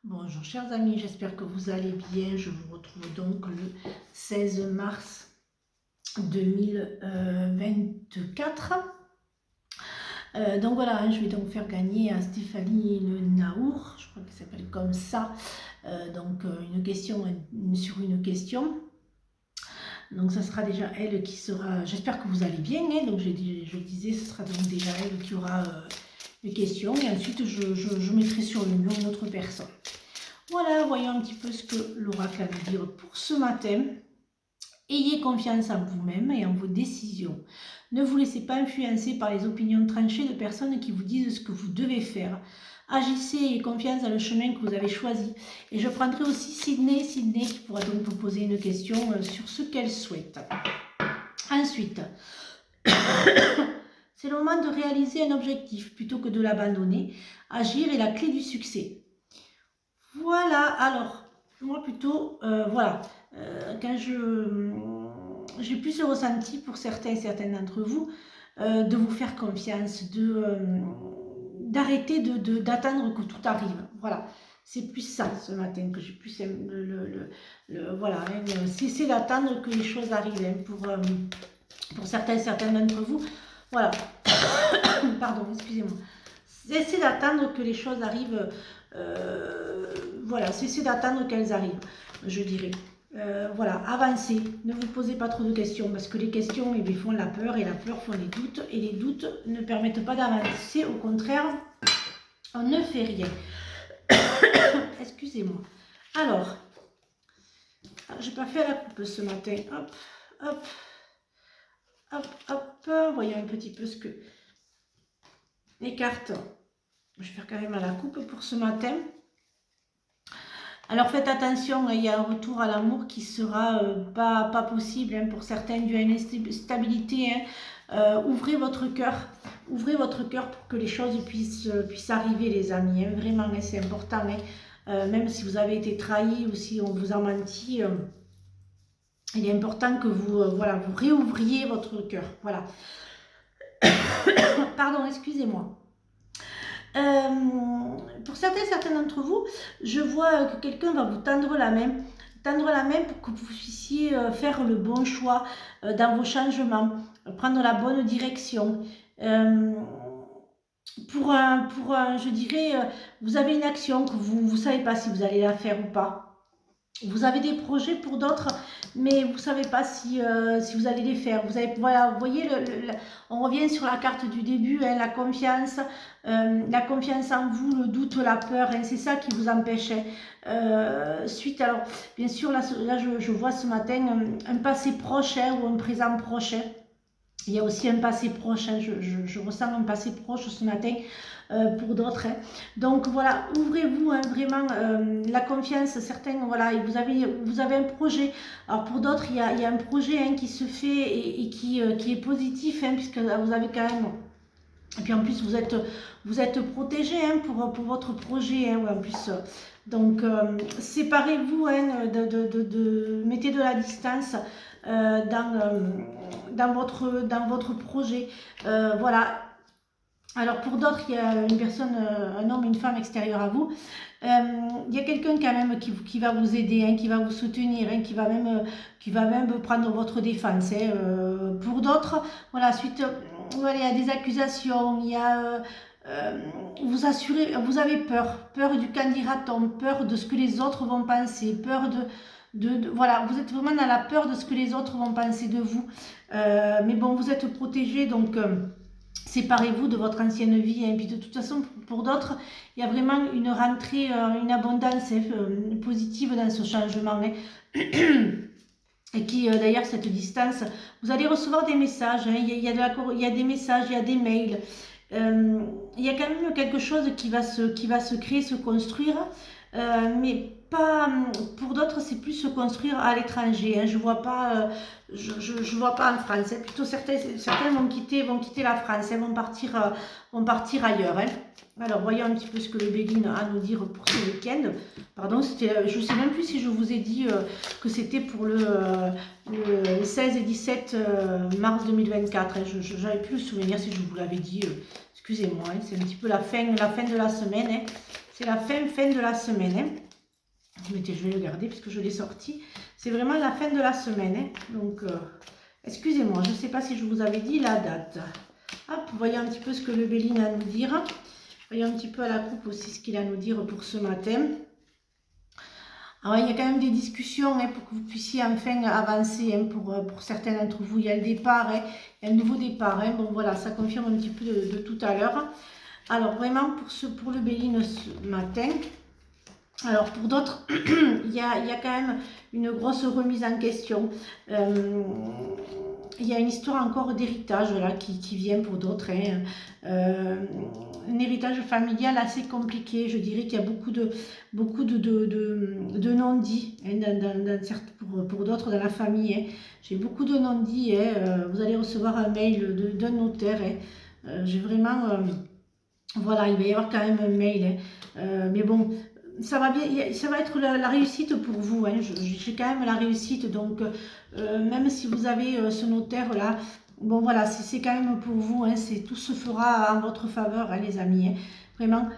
Bonjour chers amis, j'espère que vous allez bien. Je vous retrouve donc le 16 mars 2024. Donc voilà, je vais donc faire gagner à Stéphanie Le Naour, je crois qu'elle s'appelle comme ça, une question sur une question. Donc ça sera déjà elle qui sera, j'espère que vous allez bien, hein. Donc je disais, ce sera donc déjà elle qui aura les questions et ensuite je mettrai sur le mur une autre personne. Voilà, voyons un petit peu ce que l'oracle a à vous dire pour ce matin. Ayez confiance en vous-même et en vos décisions. Ne vous laissez pas influencer par les opinions tranchées de personnes qui vous disent ce que vous devez faire. Agissez et ayez confiance dans le chemin que vous avez choisi. Et je prendrai aussi Sydney qui pourra donc vous poser une question sur ce qu'elle souhaite. Ensuite, c'est le moment de réaliser un objectif plutôt que de l'abandonner. Agir est la clé du succès. Voilà, alors, moi plutôt, quand j'ai plus le ressenti pour certains et certaines d'entre vous, de vous faire confiance, d'arrêter d'attendre que tout arrive. Voilà, c'est plus ça ce matin que j'ai plus cesser d'attendre que les choses arrivent hein, pour certains et certaines d'entre vous. Voilà, pardon, excusez-moi. Cessez d'attendre que les choses arrivent. Cessez d'attendre qu'elles arrivent, je dirais. Voilà, avancez, ne vous posez pas trop de questions parce que les questions font la peur et la peur font les doutes et les doutes ne permettent pas d'avancer, au contraire, on ne fait rien. Excusez-moi. Alors, j'ai pas fait la coupe ce matin. Hop, hop, hop, hop. Voyons un petit peu ce que les cartes. Je vais faire carrément la coupe pour ce matin. Alors faites attention, il y a un retour à l'amour qui sera pas possible hein, pour certains dû à une instabilité. Hein. Ouvrez votre cœur pour que les choses puissent arriver les amis. Hein. Vraiment, hein, c'est important. Hein. Même si vous avez été trahi ou si on vous a menti, il est important que vous réouvriez votre cœur. Voilà. Pardon, excusez-moi. Pour certains d'entre vous, je vois que quelqu'un va vous tendre la main pour que vous puissiez faire le bon choix dans vos changements, prendre la bonne direction. Je dirais, vous avez une action que vous ne savez pas si vous allez la faire ou pas. Vous avez des projets pour d'autres, mais vous ne savez pas si vous allez les faire. Vous voyez, on revient sur la carte du début, hein, la confiance en vous, le doute, la peur, hein, c'est ça qui vous empêche. Alors, bien sûr, là je vois ce matin un passé proche hein, ou un présent proche. Hein. Il y a aussi un passé proche, hein, je ressens un passé proche ce matin pour d'autres. Hein. Donc voilà, ouvrez-vous hein, vraiment la confiance. Certains, voilà, vous avez un projet. Alors pour d'autres, il y a un projet hein, qui se fait et qui est positif, hein, puisque vous avez quand même... Et puis en plus, vous êtes protégé hein, pour votre projet. Hein, en plus, donc séparez-vous, hein, mettez de la distance dans votre projet. Voilà. Alors pour d'autres, il y a une personne, un homme, une femme extérieure à vous. Il y a quelqu'un quand même qui va vous aider, hein, qui va vous soutenir, hein, qui va même prendre votre défense. Hein. Pour d'autres, voilà, il y a des accusations, il y a vous avez peur du candidaton, peur de ce que les autres vont penser, peur voilà, vous êtes vraiment dans la peur de ce que les autres vont penser de vous. Mais bon, vous êtes protégé, donc séparez-vous de votre ancienne vie. Et puis de toute façon, pour d'autres, il y a vraiment une rentrée, une abondance positive dans ce changement. Hein. Et qui, d'ailleurs, cette distance, vous allez recevoir des messages. Hein. Il y a des messages, il y a des mails. Il y a quand même quelque chose qui va se créer, se construire. Mais pas pour d'autres, c'est plus se construire à l'étranger. Hein. Je vois pas en France. Hein. Plutôt certains vont quitter la France. Hein. Vont partir ailleurs. Hein. Alors voyons un petit peu ce que le Béguine a à nous dire pour ce week-end. Pardon, je ne sais même plus si je vous ai dit que c'était pour le 16 et 17 mars 2024. Hein. Je n'avais plus le souvenir si je vous l'avais dit. Excusez-moi, hein. C'est un petit peu la fin de la semaine. Hein. C'est la fin de la semaine. Hein. Je vais le garder puisque je l'ai sorti. C'est vraiment la fin de la semaine. Hein. Donc, excusez-moi, je ne sais pas si je vous avais dit la date. Hop, voyons un petit peu ce que le Béline a à nous dire. Voyons un petit peu à la coupe aussi ce qu'il a à nous dire pour ce matin. Alors, il y a quand même des discussions hein, pour que vous puissiez enfin avancer hein, pour certains d'entre vous. Il y a le départ, hein, il y a le nouveau départ. Hein. Bon, voilà, ça confirme un petit peu de tout à l'heure. Alors, vraiment, pour le Béline ce matin, alors pour d'autres, il y a quand même une grosse remise en question. Il y a une histoire encore d'héritage là qui vient pour d'autres. Hein. Un héritage familial assez compliqué. Je dirais qu'il y a beaucoup de non-dits hein, pour d'autres dans la famille. Hein. J'ai beaucoup de non-dits. Hein. Vous allez recevoir un mail d'un notaire. Hein. J'ai vraiment... voilà, il va y avoir quand même un mail. Hein. Mais bon... Ça va bien, ça va être la réussite pour vous. Hein. J'ai quand même la réussite. Donc, même si vous avez ce notaire-là, bon voilà, c'est quand même pour vous. Hein. Tout se fera en votre faveur, hein, les amis. Hein. Vraiment,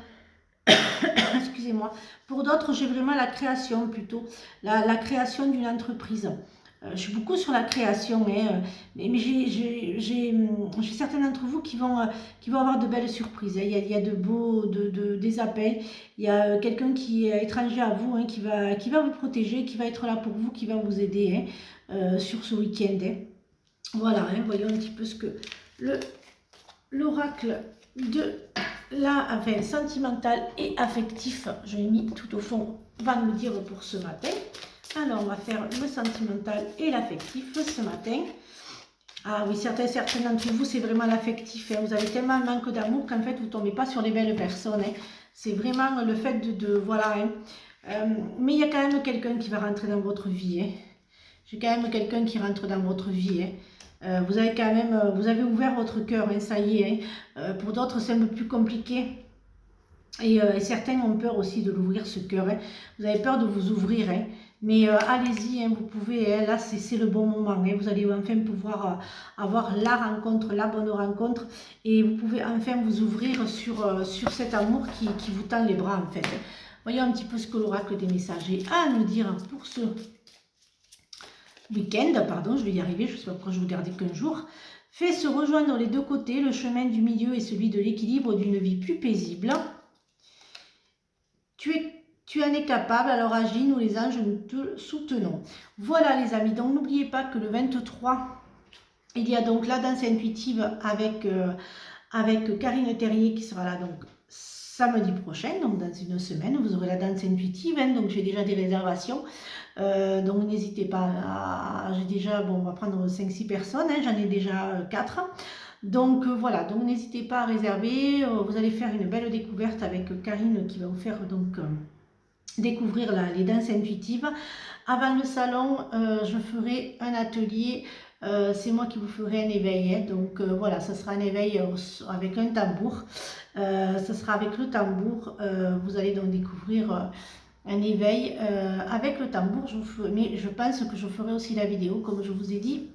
excusez-moi. Pour d'autres, j'ai vraiment la création plutôt. La création d'une entreprise. Je suis beaucoup sur la création, hein, mais j'ai certains d'entre vous qui vont avoir de belles surprises. Hein. Il y a des appels, il y a quelqu'un qui est étranger à vous, hein, qui va vous protéger, qui va être là pour vous, qui va vous aider hein, sur ce week-end. Hein. Voilà, hein, voyons un petit peu ce que l'oracle de enfin, sentimental et affectif, je l'ai mis tout au fond, va nous dire pour ce matin. Alors, on va faire le sentimental et l'affectif ce matin. Ah oui, certains d'entre vous, c'est vraiment l'affectif. Hein. Vous avez tellement un manque d'amour qu'en fait, vous ne tombez pas sur les belles personnes. Hein. C'est vraiment le fait voilà. Hein. Mais il y a quand même quelqu'un qui va rentrer dans votre vie. Hein. J'ai quand même quelqu'un qui rentre dans votre vie. Hein. Vous avez quand même, vous avez ouvert votre cœur, hein, ça y est. Hein. Pour d'autres, c'est un peu plus compliqué. Et certains ont peur aussi de l'ouvrir, ce cœur. Hein. Vous avez peur de vous ouvrir. Hein. Mais allez-y, hein, vous pouvez, hein, là c'est le bon moment, hein, vous allez enfin pouvoir avoir la rencontre, la bonne rencontre, et vous pouvez enfin vous ouvrir sur cet amour qui vous tend les bras en fait. Voyons un petit peu ce que l'oracle des messagers a à nous dire pour ce week-end, pardon, je vais y arriver, je ne sais pas pourquoi je vous gardais qu'un jour. Fait se rejoindre les deux côtés, le chemin du milieu et celui de l'équilibre d'une vie plus paisible. Tu en es capable, alors agis, nous les anges, nous te soutenons. Voilà les amis, donc n'oubliez pas que le 23, il y a donc la danse intuitive avec Karine Terrier qui sera là donc samedi prochain, donc dans une semaine, vous aurez la danse intuitive, hein, donc j'ai déjà des réservations, donc n'hésitez pas, j'ai déjà, bon on va prendre 5-6 personnes, hein, j'en ai déjà 4. Donc voilà, donc n'hésitez pas à réserver, vous allez faire une belle découverte avec Karine qui va vous faire donc découvrir les danses intuitives. Avant le salon, je ferai un atelier, c'est moi qui vous ferai un éveil, hein. Donc voilà, ça sera un éveil avec un tambour, ça sera avec le tambour, vous allez donc découvrir un éveil avec le tambour, mais je pense que je ferai aussi la vidéo, comme je vous ai dit,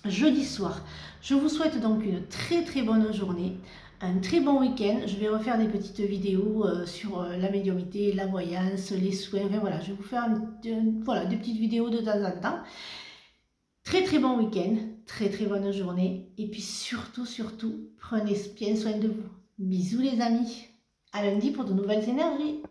jeudi soir. Je vous souhaite donc une très très bonne journée, un très bon week-end. Je vais refaire des petites vidéos sur la médiumnité, la voyance, les soins. Enfin, voilà, je vais vous faire voilà, des petites vidéos de temps en temps. Très très bon week-end, très très bonne journée. Et puis surtout, prenez bien soin de vous. Bisous les amis. À lundi pour de nouvelles énergies.